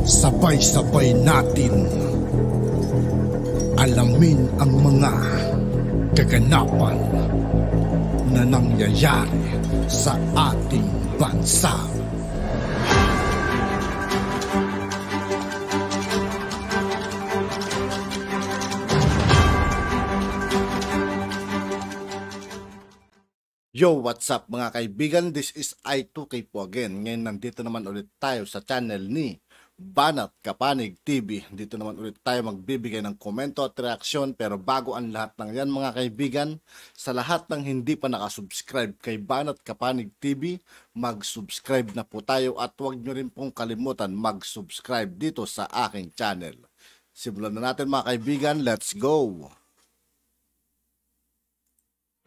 Sabay-sabay natin alamin ang mga kaganapan na nangyayari sa ating bansa. Yo, what's up mga kaibigan? This is I2K po again. Ngayon nandito naman ulit tayo sa channel ni Banat Kapanig TV. Dito naman ulit tayo magbibigay ng komento at reaksyon. Pero bago ang lahat ng yan mga kaibigan, sa lahat ng hindi pa nakasubscribe kay Banat Kapanig TV, mag-subscribe na po tayo at huwag nyo rin pong kalimutan mag-subscribe dito sa aking channel. Simulan na natin mga kaibigan, let's go!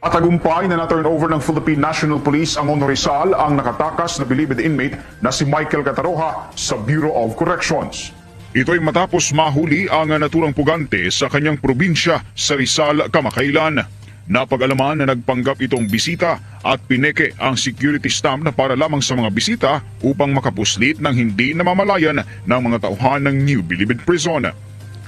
Matagumpay na na-turn over ng Philippine National Police ang Honor Rizal ang nakatakas na bilibid inmate na si Michael Cataroha sa Bureau of Corrections. Ito'y matapos mahuli ang naturang pugante sa kanyang probinsya sa Rizal kamakailan. Napag-alaman na nagpanggap itong bisita at pineke ang security stamp na para lamang sa mga bisita upang makapuslit ng hindi namamalayan ng mga tauhan ng New Bilibid Prison.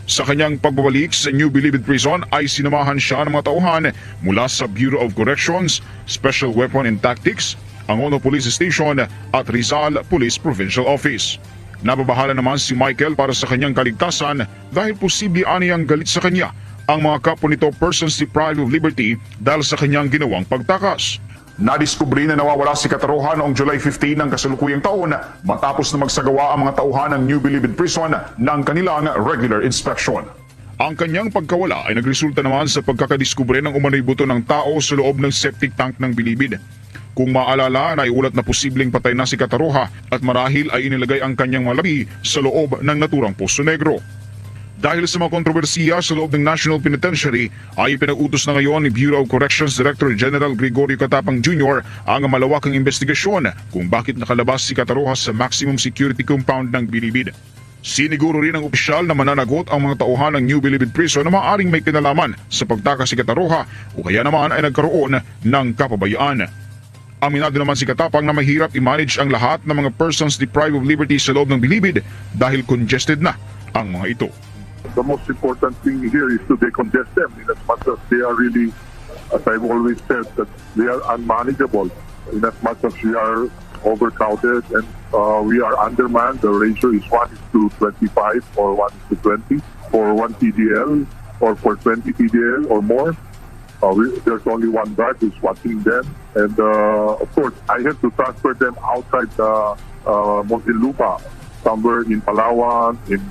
Sa kanyang pagbabalik sa New Bilibid Prison ay sinamahan siya ng mga tauhan mula sa Bureau of Corrections, Special Weapon and Tactics, Angono Police Station at Rizal Police Provincial Office. Nababahala naman si Michael para sa kanyang kaligtasan dahil posible aniyang galit sa kanya ang mga kapwa nito persons deprived of liberty dahil sa kanyang ginawang pagtakas. Nadiskubre na nawawala si Cataroha noong July 15 ng kasalukuyang taon matapos na magsagawa ang mga tauhan ng New Bilibid Prison ng kanilang regular inspection. Ang kanyang pagkawala ay nagresulta naman sa pagkakadiskubre ng umano'y buto ng tao sa loob ng septic tank ng Bilibid. Kung maalala, naiulat na posibleng patay na si Cataroha at marahil ay inilagay ang kanyang malabi sa loob ng naturang Poso Negro. Dahil sa mga kontrobersiya sa loob ng National Penitentiary ay pinag-utos na ngayon ni Bureau of Corrections Director General Gregorio Catapang Jr. ang malawakang investigasyon kung bakit nakalabas si Cataroha sa maximum security compound ng Bilibid. Siniguro rin ng opisyal na mananagot ang mga tauhan ng New Bilibid Prison na maaaring may kinalaman sa pagtakas si Cataroha o kaya naman ay nagkaroon ng kapabayaan. Aminado naman si Katapang na mahirap i-manage ang lahat ng mga persons deprived of liberty sa loob ng Bilibid dahil congested na ang mga ito. The most important thing here is to decongest them in as much as they are really, as I've always said, that they are unmanageable in as much as we are overcrowded and we are undermanned. The ratio is 1:25 or 1:20 for 1 PDL or for 20 PDL or more. There's only one guard who's watching them. And of course, I have to transfer them outside Muntinlupa, somewhere in Palawan, in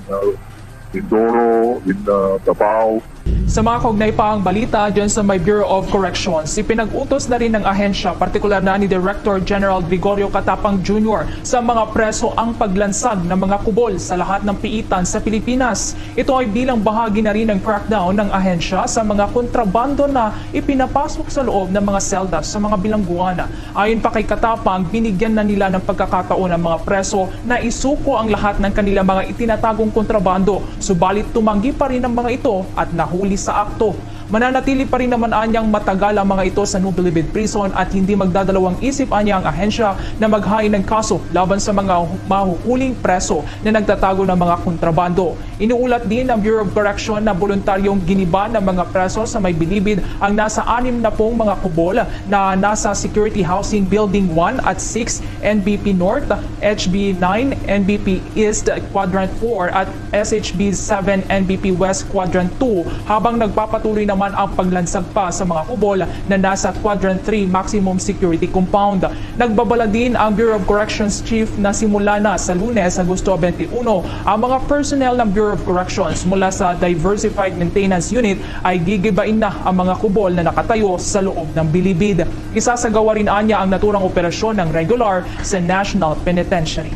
Mindoro, in Davao. Sa mga kaugnay pa ang balita dyan sa may Bureau of Corrections, ipinag-utos na rin ng ahensya, partikular na ni Director General Gregorio Catapang Jr. sa mga preso ang paglansag ng mga kubol sa lahat ng piitan sa Pilipinas. Ito ay bilang bahagi na rin ng crackdown ng ahensya sa mga kontrabando na ipinapasok sa loob ng mga selda sa mga bilangguan. Ayon pa kay Catapang, binigyan na nila ng pagkakataon ng mga preso na isuko ang lahat ng kanilang mga itinatagong kontrabando. Subalit tumanggi pa rin ang mga ito at nahuli sa akto. Mananatili pa rin naman anyang matagal ang mga ito sa New Bilibid Prison at hindi magdadalawang isip anya ang ahensya na maghain ng kaso laban sa mga mahuhuling preso na nagtatago ng mga kontrabando. Inuulat din ng Bureau of Correction na voluntaryong giniba ng mga preso sa may Bilibid ang nasa 60 mga kubol na nasa Security Housing Building 1 at 6, NBP North, HB 9, NBP East Quadrant 4 at SHB 7, NBP West Quadrant 2 habang nagpapatuloy naman ang paglansag pa sa mga kubol na nasa Quadrant 3 Maximum Security Compound. Nagbabala din ang Bureau of Corrections Chief na simula na sa Lunes, Agosto 21, ang mga personnel ng Bureau of Corrections mula sa Diversified Maintenance Unit ay gigibain na ang mga kubol na nakatayo sa loob ng Bilibid. Isasagawa rin anya ang naturang operasyon ng regular sa National Penitentiary.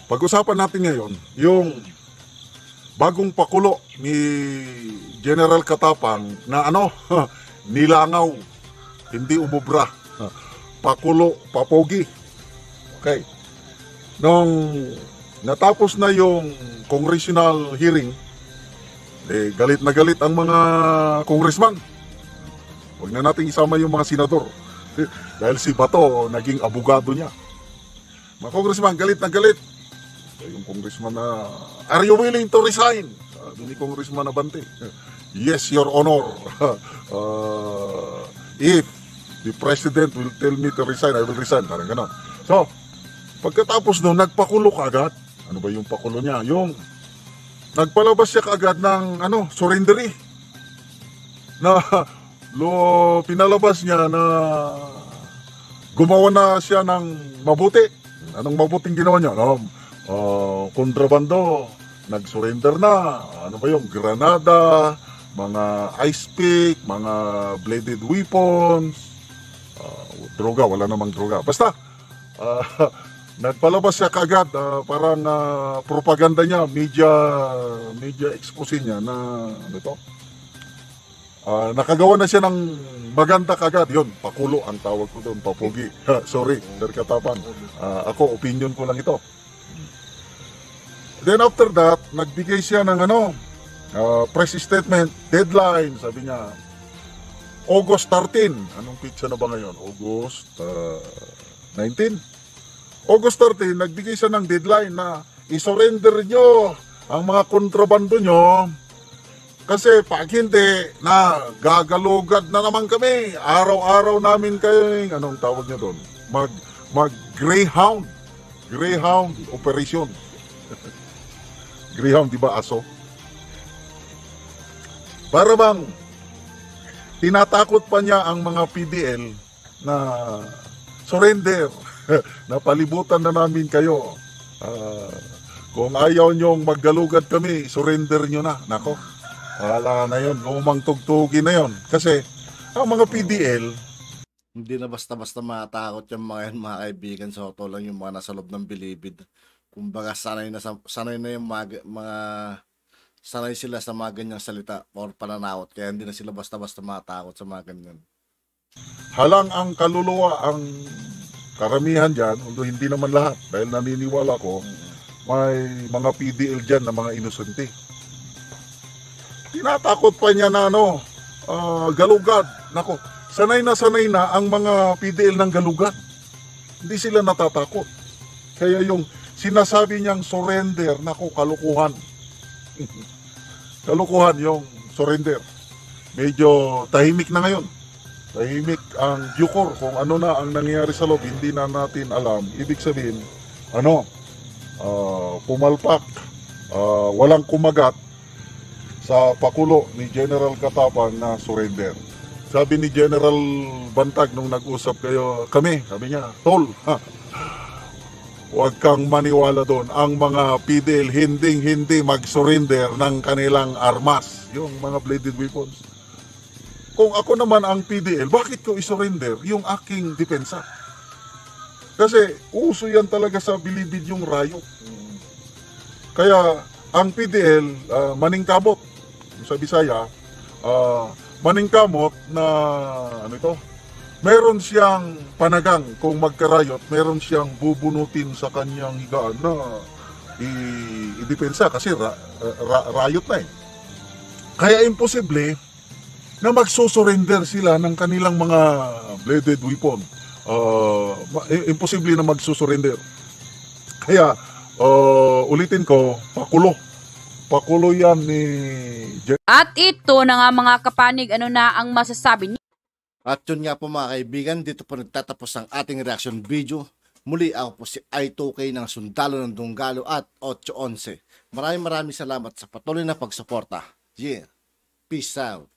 Pag-usapan natin ngayon yung bagong pakulo ni General Catapang na nilangaw, hindi umubra, pakulo, papogi. Okay. Nung natapos na yung congressional hearing, galit na galit ang mga congressman. Huwag na natin isama yung mga senador. Dahil si Bato, naging abogado niya. Mga congressman, galit na galit. Yung congressman na, are you willing to resign? Sabi ni Congressman Abante, yes, Your Honor. If the President will tell me to resign, I will resign. Parang gano'n. So, pagkatapos nun, nagpakulo kagad. Ano ba yung pakulo niya? Yung nagpalabas siya kagad ng surrendery. Na pinalabas niya na gumawa na siya ng mabuti. Anong mabuting ginawa niya? Kontrabando, nag-surrender na. Ano ba yung granada, mga ice pick, mga bladed weapons, droga, wala namang droga. Basta, nagpalabas siya kagad, parang propaganda niya, media expose niya na nakagawa na siya ng maganda kagad. Yun, pakulo ang tawag ko doon, papugi. Sorry, Sir Katapang. Ako, opinion ko lang ito. Then after that, nagbigay siya ng press statement, deadline, sabi niya, August 13. Anong pitsa na ba ngayon? August 19? August 13, nagbigay siya ng deadline na isurrender nyo ang mga kontrabando nyo kasi pag hindi, gagalugad na naman kami. Araw-araw namin kayo, anong tawag niya doon? Greyhound operation. Greyhound, di ba aso? Para bang tinatakot pa niya ang mga PDL na surrender. Napalibutan na namin kayo. Kung ayaw nyong maggalugad kami, surrender nyo na. Nako, wala na yun. Lumang tugtugin na yun. Kasi ang mga PDL, Hindi na basta-basta matakot yung mga yan, mga kaibigan. So, ito lang yung mga nasa loob ng bilibid. Kumbaga, sanay na yung sanay sila sa mga ganyang salita or pananakot. Kaya hindi na sila basta-basta matakot sa mga ganyan. halang ang kaluluwa ang karamihan dyan, although hindi naman lahat, dahil naniniwala ko, may mga PDL dyan na mga inosente. Tinatakot pa niya na galugad. Nako, sanay na ang mga PDL ng galugad. Hindi sila natatakot. Kaya yung sinasabi niyang surrender, nako, kalukuhan. Kalukuhan yung surrender. Medyo tahimik na ngayon. Tahimik ang Bucor. Kung ano na ang nangyayari sa loob, hindi na natin alam. Ibig sabihin, pumalpak, walang kumagat sa pakulo ni General Katapang na surrender. Sabi ni General Bantag nung nag-usap kami, sabi niya, Tol, huwag kang maniwala doon. Ang mga PDL hindi mag-surrender ng kanilang armas, yung mga bladed weapons. Kung ako naman ang PDL, bakit ko isurrender yung aking depensa? Kasi uso yan talaga sa bilibid yung riot. Kaya ang PDL, maningkamot sa Bisaya, maningkamot na meron siyang panagang kung magkarayot, meron siyang bubunutin sa kanyang higaan na i-depensa kasi riot na eh. Kaya imposible na magsusurrender sila ng kanilang mga bladed weapon. Imposible na magsusurrender. Kaya ulitin ko, pakulo yan ni At ito na nga mga kapanig, ano na ang masasabi niyo? At yun nga po mga kaibigan, dito po nagtatapos ang ating reaction video. Muli ako po si I2K ng Sundalo ng Dunggalo at 811. Maraming salamat sa patuloy na pagsuporta. Yeah, peace out.